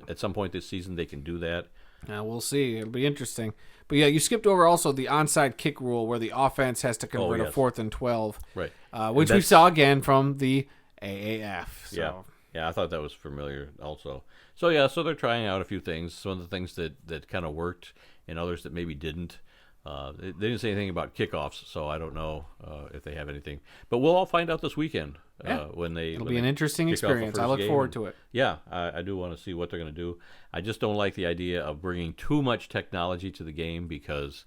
at some point this season they can do that.
We'll see. It'll be interesting. But yeah, you skipped over also the onside kick rule where the offense has to convert a 4th and 12.
Right.
Which we saw again from the AAF. So.
Yeah, I thought that was familiar also. So they're trying out a few things. Some of the things that kind of worked and others that maybe didn't. They didn't say anything about kickoffs, so I don't know if they have anything. But we'll all find out this weekend
It'll be an interesting experience. I look forward to it.
Yeah, I do want to see what they're going to do. I just don't like the idea of bringing too much technology to the game, because,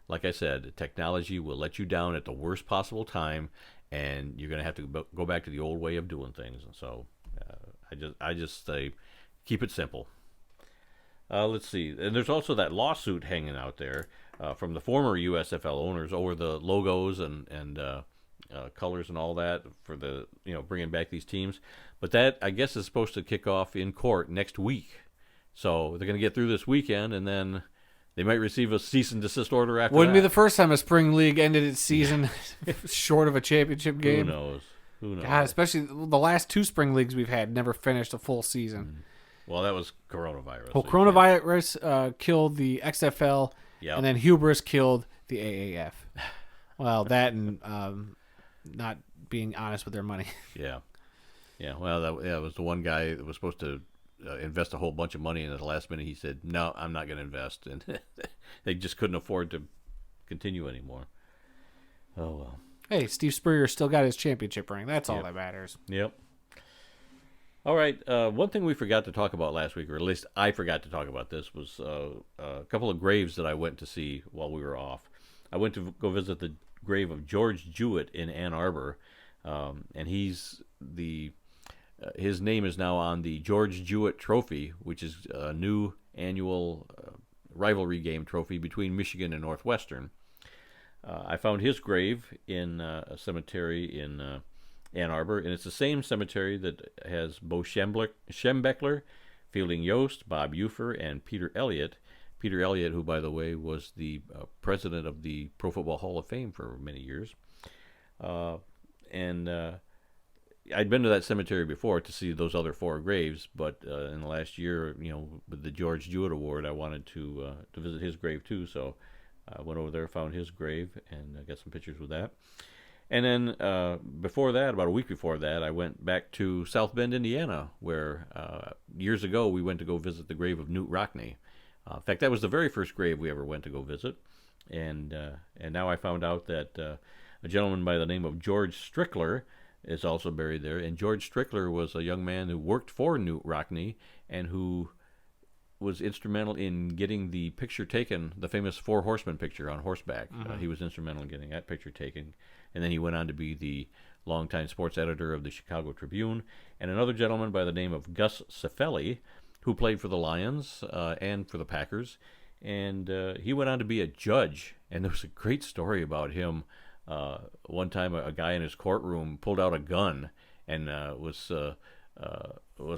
like I said, technology will let you down at the worst possible time, and you're going to have to go back to the old way of doing things. And so I just say keep it simple. Let's see. And there's also that lawsuit hanging out there from the former USFL owners over the logos and colors and all that for the bringing back these teams. But that, I guess, is supposed to kick off in court next week. So they're going to get through this weekend, and then they might receive a cease and desist order after
Wouldn't
that.
be the first time a spring league ended its season short of a championship game.
Who knows?
God, especially the last 2 spring leagues we've had never finished a full season.
Well, that was coronavirus.
Well, coronavirus killed the XFL,
Yep.
and then hubris killed the AAF. Well, that and not being honest with their money.
Yeah. Yeah. Well, that was the one guy that was supposed to invest a whole bunch of money, and at the last minute he said, "No, I'm not going to invest," and they just couldn't afford to continue anymore. Oh well.
Hey, Steve Spurrier still got his championship ring. That's all that matters.
Yep. All right. One thing we forgot to talk about last week, or at least I forgot to talk about this, was a couple of graves that I went to see while we were off. I went to go visit the grave of George Jewett in Ann Arbor, and his name is now on the George Jewett Trophy, which is a new annual rivalry game trophy between Michigan and Northwestern. I found his grave in a cemetery in Ann Arbor, and it's the same cemetery that has Bo Schembechler, Fielding Yost, Bob Ufer, and Peter Elliott. Peter Elliott, who, by the way, was the president of the Pro Football Hall of Fame for many years. And I'd been to that cemetery before to see those other four graves, but in the last year, with the George Jewett Award, I wanted to visit his grave too, so I went over there, found his grave, and got some pictures with that. And then before that, about a week before that, I went back to South Bend, Indiana, where years ago we went to go visit the grave of Newt Rockne. In fact, that was the very first grave we ever went to go visit. And now I found out that a gentleman by the name of George Strickler is also buried there. And George Strickler was a young man who worked for Newt Rockne and who was instrumental in getting the picture taken, the famous Four Horsemen picture on horseback.
Mm-hmm.
He was instrumental in getting that picture taken. And then he went on to be the longtime sports editor of the Chicago Tribune. And another gentleman by the name of Gus Cefelli, who played for the Lions and for the Packers. And he went on to be a judge. And there was a great story about him. One time a guy in his courtroom pulled out a gun and was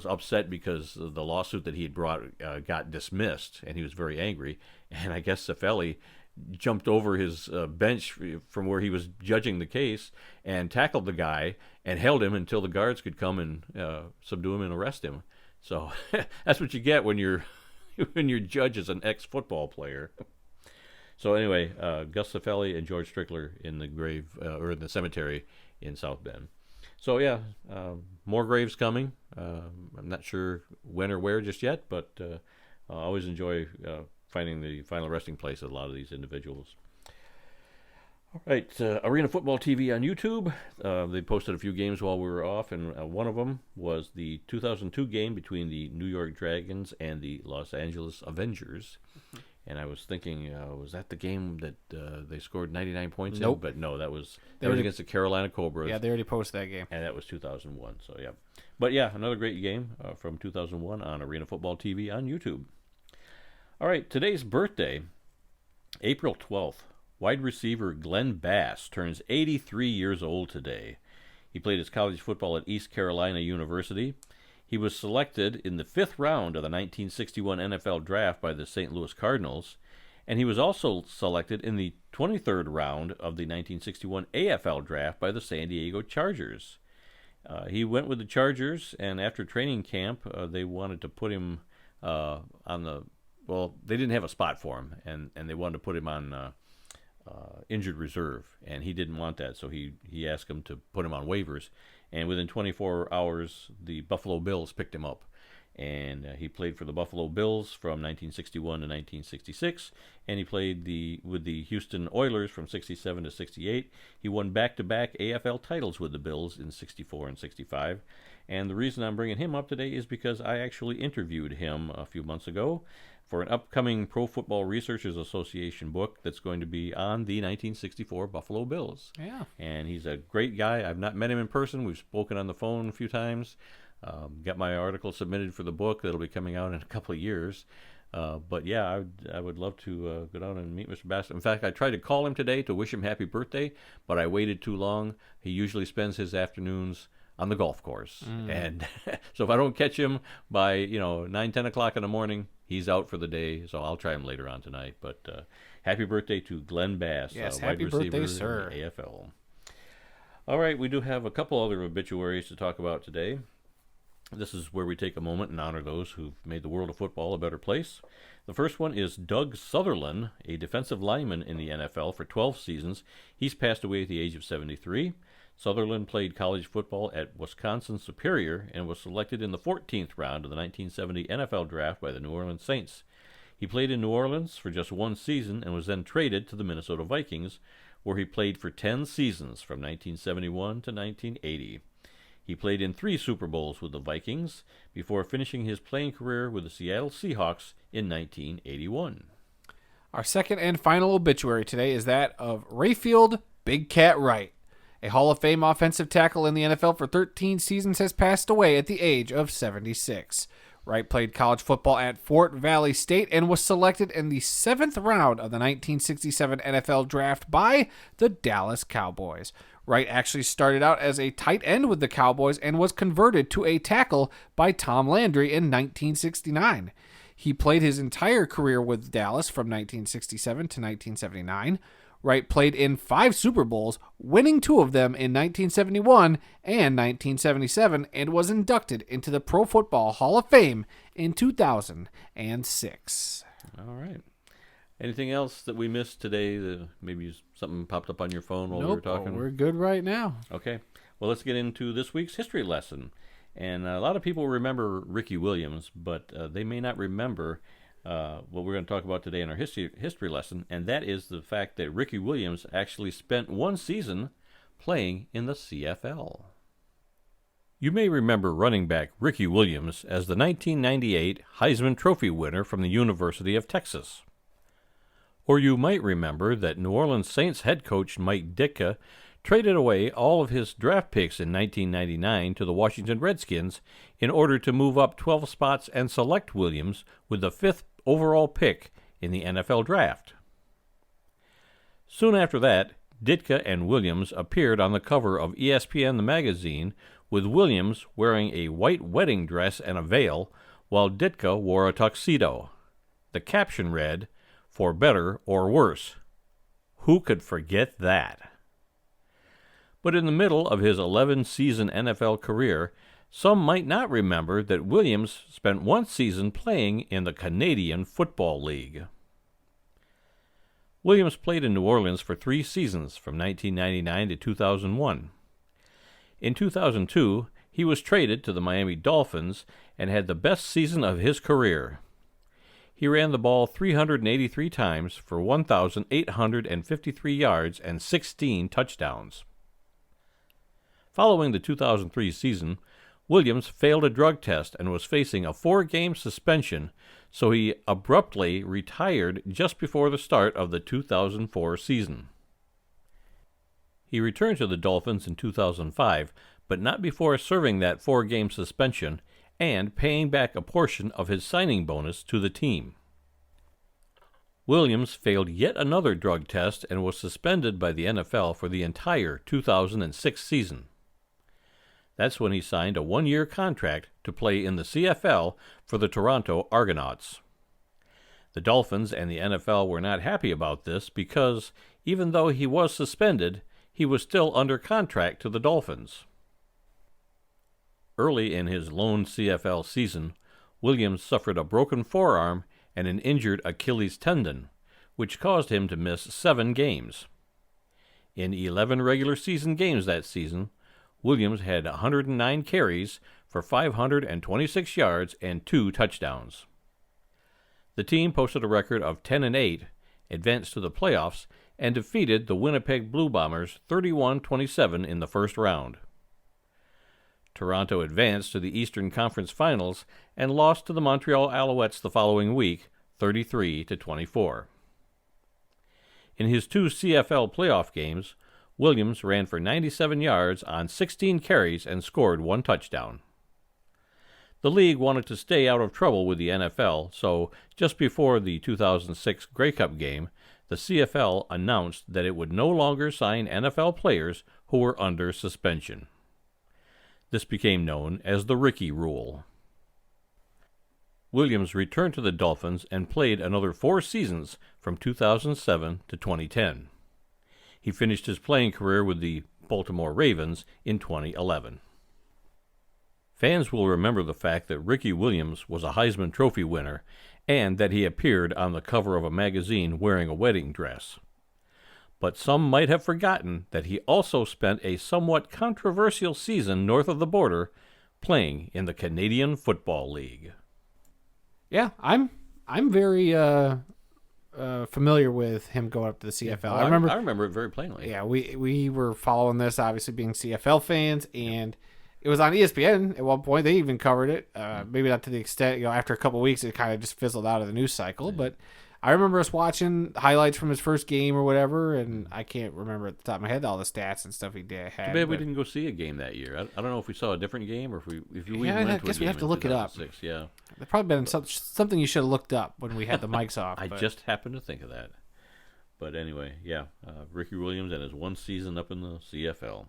upset because the lawsuit that he had brought got dismissed, and he was very angry. And I guess Cefelli jumped over his bench from where he was judging the case and tackled the guy and held him until the guards could come and subdue him and arrest him. So that's what you get when your judge is an ex-football player. So anyway, Gus Cefelli and George Strickler in the grave or in the cemetery in South Bend. So yeah, more graves coming. I'm not sure when or where just yet, but I always enjoy finding the final resting place of a lot of these individuals. All right, Arena Football TV on YouTube. They posted a few games while we were off, and one of them was the 2002 game between the New York Dragons and the Los Angeles Avengers. Mm-hmm. And I was thinking, was that the game that they scored 99 points in? But no, that was against the Carolina Cobras.
Yeah, they already posted that game.
And that was 2001, so yeah. But yeah, another great game from 2001 on Arena Football TV on YouTube. All right, today's birthday, April 12th. Wide receiver Glenn Bass turns 83 years old today. He played his college football at East Carolina University. He was selected in the 5th round of the 1961 NFL Draft by the St. Louis Cardinals, and he was also selected in the 23rd round of the 1961 AFL Draft by the San Diego Chargers. He went with the Chargers, and after training camp, they wanted to put him on the... Well, they didn't have a spot for him, and they wanted to put him on... injured reserve, and he didn't want that, so he asked him to put him on waivers, and within 24 hours the Buffalo Bills picked him up, and he played for the Buffalo Bills from 1961 to 1966, and he played with the Houston Oilers from 67 to 68. He won back-to-back AFL titles with the Bills in 64 and 65, and the reason I'm bringing him up today is because I actually interviewed him a few months ago for an upcoming Pro Football Researchers Association book that's going to be on the 1964 Buffalo Bills.
Yeah. And
he's a great guy. I've not met him in person. We've spoken on the phone a few times. Got my article submitted for the book that'll be coming out in a couple of years. But yeah, I would love to go down and meet Mr. Bass. In fact, I tried to call him today to wish him happy birthday, but I waited too long. He usually spends his afternoons on the golf course. And so if I don't catch him by 9, 10 o'clock in the morning, he's out for the day. So I'll try him later on tonight. But happy birthday to Glenn Bass,
yes,
wide
happy
receiver
birthday, sir.
in the AFL. All right, we do have a couple other obituaries to talk about today. This is where we take a moment and honor those who've made the world of football a better place. The first one is Doug Sutherland, a defensive lineman in the NFL for 12 seasons. He's passed away at the age of 73. Sutherland played college football at Wisconsin Superior and was selected in the 14th round of the 1970 NFL Draft by the New Orleans Saints. He played in New Orleans for just one season and was then traded to the Minnesota Vikings, where he played for 10 seasons from 1971 to 1980. He played in 3 Super Bowls with the Vikings before finishing his playing career with the Seattle Seahawks in 1981.
Our second and final obituary today is that of Rayfield Big Cat Wright. A Hall of Fame offensive tackle in the NFL for 13 seasons has passed away at the age of 76. Wright played college football at Fort Valley State and was selected in the 7th round of the 1967 NFL Draft by the Dallas Cowboys. Wright actually started out as a tight end with the Cowboys and was converted to a tackle by Tom Landry in 1969. He played his entire career with Dallas from 1967 to 1979. Wright played in 5 Super Bowls, winning 2 of them in 1971 and 1977, and was inducted into the Pro Football Hall of Fame in 2006.
All right. Anything else that we missed today? Maybe something popped up on your phone while we were talking?
We're good right now.
Okay. Well, let's get into this week's history lesson. And a lot of people remember Ricky Williams, but they may not remember what we're going to talk about today in our history lesson, and that is the fact that Ricky Williams actually spent one season playing in the CFL. You may remember running back Ricky Williams as the 1998 Heisman Trophy winner from the University of Texas. Or you might remember that New Orleans Saints head coach Mike Ditka traded away all of his draft picks in 1999 to the Washington Redskins in order to move up 12 spots and select Williams with the 5th overall pick in the NFL Draft. Soon after that, Ditka and Williams appeared on the cover of ESPN the magazine, with Williams wearing a white wedding dress and a veil, while Ditka wore a tuxedo. The caption read, "For better or worse." Who could forget that? But in the middle of his 11-season NFL career, some might not remember that Williams spent one season playing in the Canadian Football League. Williams played in New Orleans for 3 seasons from 1999 to 2001. In 2002, he was traded to the Miami Dolphins and had the best season of his career. He ran the ball 383 times for 1,853 yards and 16 touchdowns. Following the 2003 season, Williams failed a drug test and was facing a 4-game suspension, so he abruptly retired just before the start of the 2004 season. He returned to the Dolphins in 2005, but not before serving that 4-game suspension and paying back a portion of his signing bonus to the team. Williams failed yet another drug test and was suspended by the NFL for the entire 2006 season. That's when he signed a 1-year contract to play in the CFL for the Toronto Argonauts. The Dolphins and the NFL were not happy about this because, even though he was suspended, he was still under contract to the Dolphins. Early in his lone CFL season, Williams suffered a broken forearm and an injured Achilles tendon, which caused him to miss 7 games. In 11 regular season games that season, Williams had 109 carries for 526 yards and 2 touchdowns. The team posted a record of 10-8, advanced to the playoffs, and defeated the Winnipeg Blue Bombers 31-27 in the first round. Toronto advanced to the Eastern Conference Finals and lost to the Montreal Alouettes the following week, 33-24. In his 2 CFL playoff games, Williams ran for 97 yards on 16 carries and scored 1 touchdown. The league wanted to stay out of trouble with the NFL, so just before the 2006 Grey Cup game, the CFL announced that it would no longer sign NFL players who were under suspension. This became known as the Ricky Rule. Williams returned to the Dolphins and played another 4 seasons from 2007 to 2010. He finished his playing career with the Baltimore Ravens in 2011. Fans will remember the fact that Ricky Williams was a Heisman Trophy winner and that he appeared on the cover of a magazine wearing a wedding dress. But some might have forgotten that he also spent a somewhat controversial season north of the border playing in the Canadian Football League.
Yeah, I'm very familiar with him going up to the CFL.
Yeah, I remember it very plainly.
Yeah, we were following this, obviously being CFL fans, and it was on ESPN at one point. They even covered it. Maybe not to the extent, after a couple of weeks, it kind of just fizzled out of the news cycle. But I remember us watching highlights from his first game or whatever, and I can't remember at the top of my head all the stats and stuff he did.
Too bad we didn't go see a game that year. I don't know if we saw a different game or if we
I guess we have to look it up.
Yeah,
There's probably been something you should have looked up when we had the mics off.
I just happened to think of that. But anyway, yeah, Ricky Williams and his one season up in the CFL.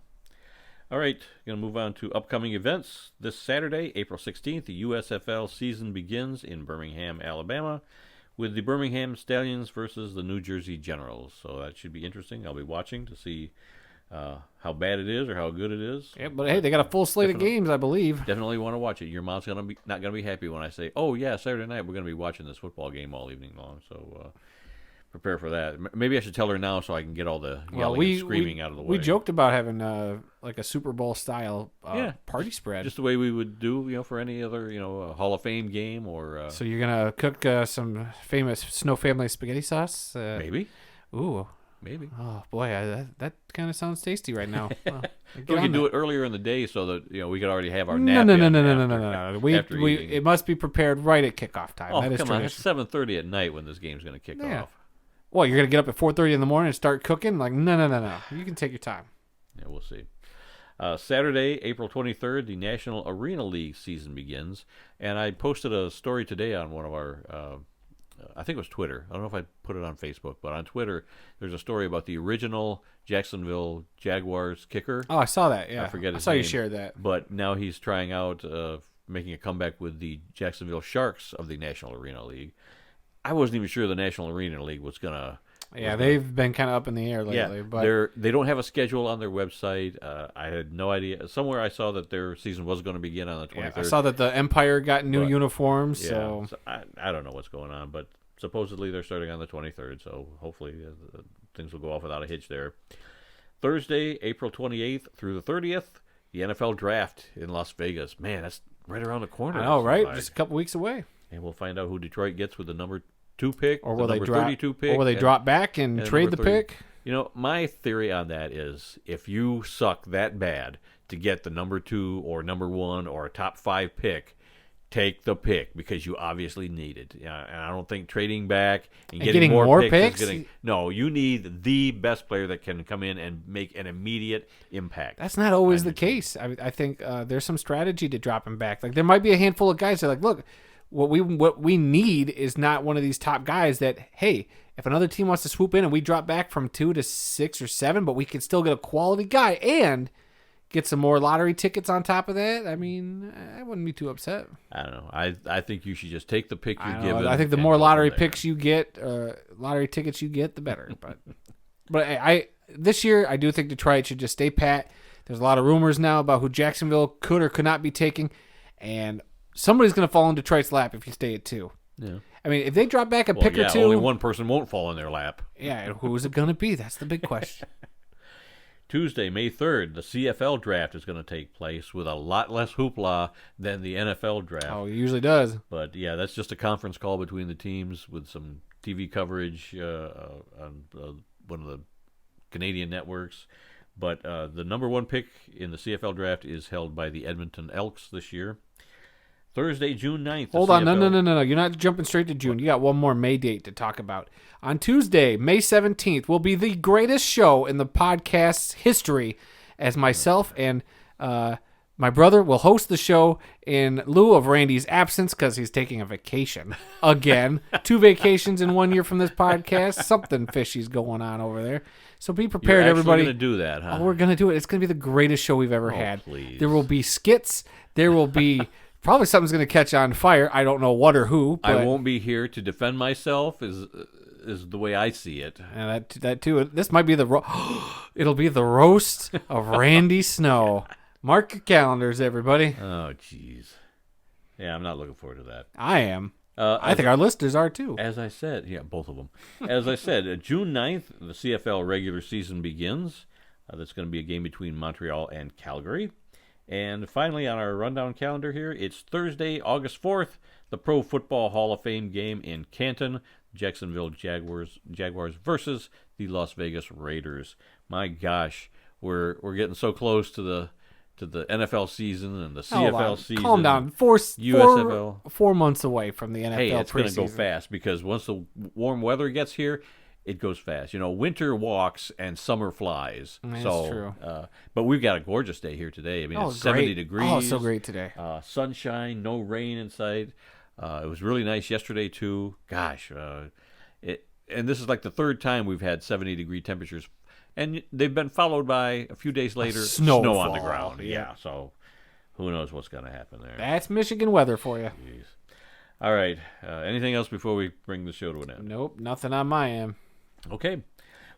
All right, going to move on to upcoming events. This Saturday, April 16th, the USFL season begins in Birmingham, Alabama, with the Birmingham Stallions versus the New Jersey Generals. So that should be interesting. I'll be watching to see how bad it is or how good it is.
Yeah, but hey, they got a full slate of games, I believe.
Definitely want to watch it. Your mom's not going to be happy when I say, oh, yeah, Saturday night we're going to be watching this football game all evening long. So prepare for that. Maybe I should tell her now so I can get all the yelling and screaming out of the way.
We joked about having like a Super Bowl style party spread,
just the way we would do, for any other, Hall of Fame game or.
So you're gonna cook some famous Snow Family spaghetti sauce?
Maybe.
Ooh.
Maybe.
Oh boy, that kind of sounds tasty right now. Well,
we can do it earlier in the day so that we could already have our
nap.
No.
It must be prepared right at kickoff time.
Oh,
that is
come
tradition.
on! It's 7:30 at night when this game's going to kick off.
Well, you're going to get up at 4:30 in the morning and start cooking? Like, no. You can take your time.
Yeah, we'll see. Saturday, April 23rd, the National Arena League season begins. And I posted a story today on one of our, I think it was Twitter. I don't know if I put it on Facebook, but on Twitter, there's a story about the original Jacksonville Jaguars kicker.
Oh, I saw that, yeah.
I forget his
I saw
name,
you share that.
But now he's trying out, making a comeback with the Jacksonville Sharks of the National Arena League. I wasn't even sure the National Arena League was going to...
Yeah, they've been kind of up in the air lately.
Yeah,
but
they don't have a schedule on their website. I had no idea. Somewhere I saw that their season was going to begin on the 23rd.
Yeah, I saw that the Empire got new uniforms. So
I don't know what's going on, but supposedly they're starting on the 23rd, so hopefully things will go off without a hitch there. Thursday, April 28th through the 30th, the NFL Draft in Las Vegas. Man, that's right around the corner.
I know, right? Just a couple weeks away.
And we'll find out who Detroit gets with the number 2 pick,
or will
the number 32 pick.
Or will they drop back and trade the pick?
My theory on that is if you suck that bad to get the number 2 or number 1 or a top 5 pick, take the pick because you obviously need it. And I don't think trading back and getting more picks is getting... No, you need the best player that can come in and make an immediate impact.
That's not always the case. I think there's some strategy to dropping back. Like there might be a handful of guys that are like, look, what we need is not one of these top guys that, hey, if another team wants to swoop in and we drop back from 2 to 6 or 7, but we can still get a quality guy and get some more lottery tickets on top of that, I mean, I wouldn't be too upset.
I don't know. I think you should just take the pick you're given.
I think the more lottery picks you get, lottery tickets you get, the better. But I this year, I do think Detroit should just stay pat. There's a lot of rumors now about who Jacksonville could or could not be taking, and somebody's going to fall in Detroit's lap if you stay at 2.
Yeah.
I mean, if they drop back a pick or 2...
only one person won't fall in their lap.
Yeah, and who is it going to be? That's the big question.
Tuesday, May 3rd, the CFL draft is going to take place with a lot less hoopla than the NFL draft.
Oh, it usually does.
But, yeah, that's just a conference call between the teams with some TV coverage on one of the Canadian networks. But the number 1 pick in the CFL draft is held by the Edmonton Elks this year. Thursday, June 9th.
Hold on. No. You're not jumping straight to June. You got one more May date to talk about. On Tuesday, May 17th, will be the greatest show in the podcast's history as myself and my brother will host the show in lieu of Randy's absence because he's taking a vacation. Again. 2 vacations in 1 year from this podcast. Something fishy's going on over there. So be prepared, everybody.
You're going to do that, huh?
Oh, we're going to do it. It's going to be the greatest show we've ever had.
Please.
There will be skits. There will be... Probably something's going to catch on fire. I don't know what or who. But
I won't be here to defend myself is the way I see it.
And that too. This might be it'll be the roast of Randy Snow. Mark your calendars, everybody.
Oh, jeez. Yeah, I'm not looking forward to that.
I am. I think our listeners are too.
As I said, yeah, both of them. As I said, June 9th, the CFL regular season begins. That's going to be a game between Montreal and Calgary. And finally, on our rundown calendar here, it's Thursday, August 4th, the Pro Football Hall of Fame game in Canton, Jacksonville Jaguars versus the Las Vegas Raiders. My gosh, we're getting so close to the NFL season and the CFL season.
Calm down.
USFL.
4 months away from the NFL.
Hey, it's going to go
preseason.
fast because once the warm weather gets here, it goes fast. Winter walks and summer flies.
That's true.
But we've got a gorgeous day here today. I mean, it's 70 degrees.
Oh, so great today.
Sunshine, no rain in sight. It was really nice yesterday, too. Gosh. And this is like the third time we've had 70-degree temperatures. And they've been followed by, a few days later, snow on the ground. Yeah, so who knows what's going to happen there.
That's Michigan weather for you.
Jeez. All right. Anything else before we bring the show to an end?
Nope, nothing on my end.
Okay.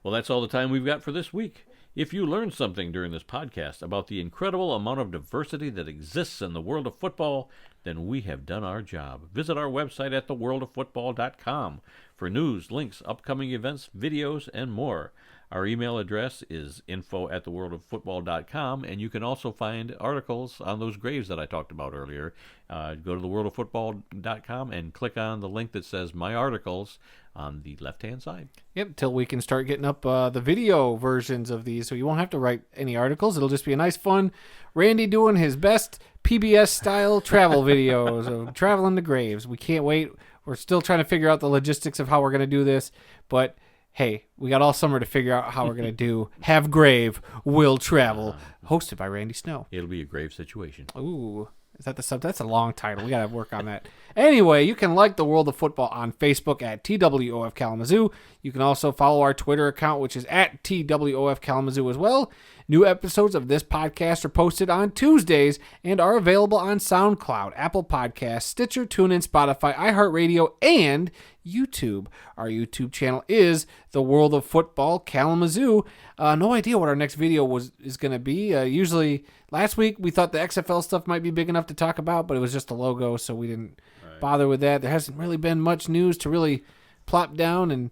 Well, that's all the time we've got for this week. If you learned something during this podcast about the incredible amount of diversity that exists in the world of football, then we have done our job. Visit our website at theworldoffootball.com for news, links, upcoming events, videos, and more. Our email address is info@theworldoffootball.com, and you can also find articles on those graves that I talked about earlier. Go to theworldoffootball.com and click on the link that says My Articles on the left-hand side.
Yep, till we can start getting up the video versions of these, so you won't have to write any articles. It'll just be a nice, fun Randy doing his best PBS-style travel videos of traveling to graves. We can't wait. We're still trying to figure out the logistics of how we're going to do this, but hey, we got all summer to figure out how we're going to do Have Grave, Will Travel, hosted by Randy Snow.
It'll be a grave situation.
Ooh, is that the sub? That's a long title. We got to work on that. Anyway, you can like the World of Football on Facebook at TWOF Kalamazoo. You can also follow our Twitter account, which is at TWOF Kalamazoo as well. New episodes of this podcast are posted on Tuesdays and are available on SoundCloud, Apple Podcasts, Stitcher, TuneIn, Spotify, iHeartRadio, and YouTube. Our YouTube channel is The World of Football Kalamazoo. No idea what our next video is going to be. Usually, last week we thought the XFL stuff might be big enough to talk about, but it was just a logo, so we didn't bother with that. There hasn't really been much news to really plop down and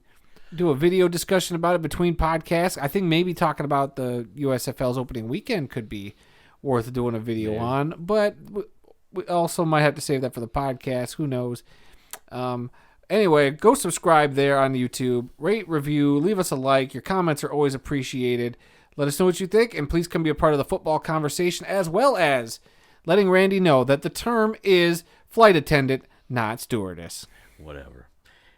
do a video discussion about it between podcasts. I think maybe talking about the USFL's opening weekend could be worth doing a video on, but we also might have to save that for the podcast. Who knows? Anyway, go subscribe there on YouTube. Rate, review, leave us a like. Your comments are always appreciated. Let us know what you think, and please come be a part of the football conversation, as well as letting Randy know that the term is flight attendant, not stewardess.
Whatever.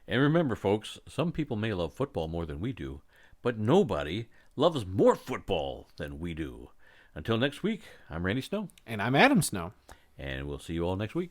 And remember, folks, some people may love football more than we do, but nobody loves more football than we do. Until next week, I'm Randy Snow.
And I'm Adam Snow.
And we'll see you all next week.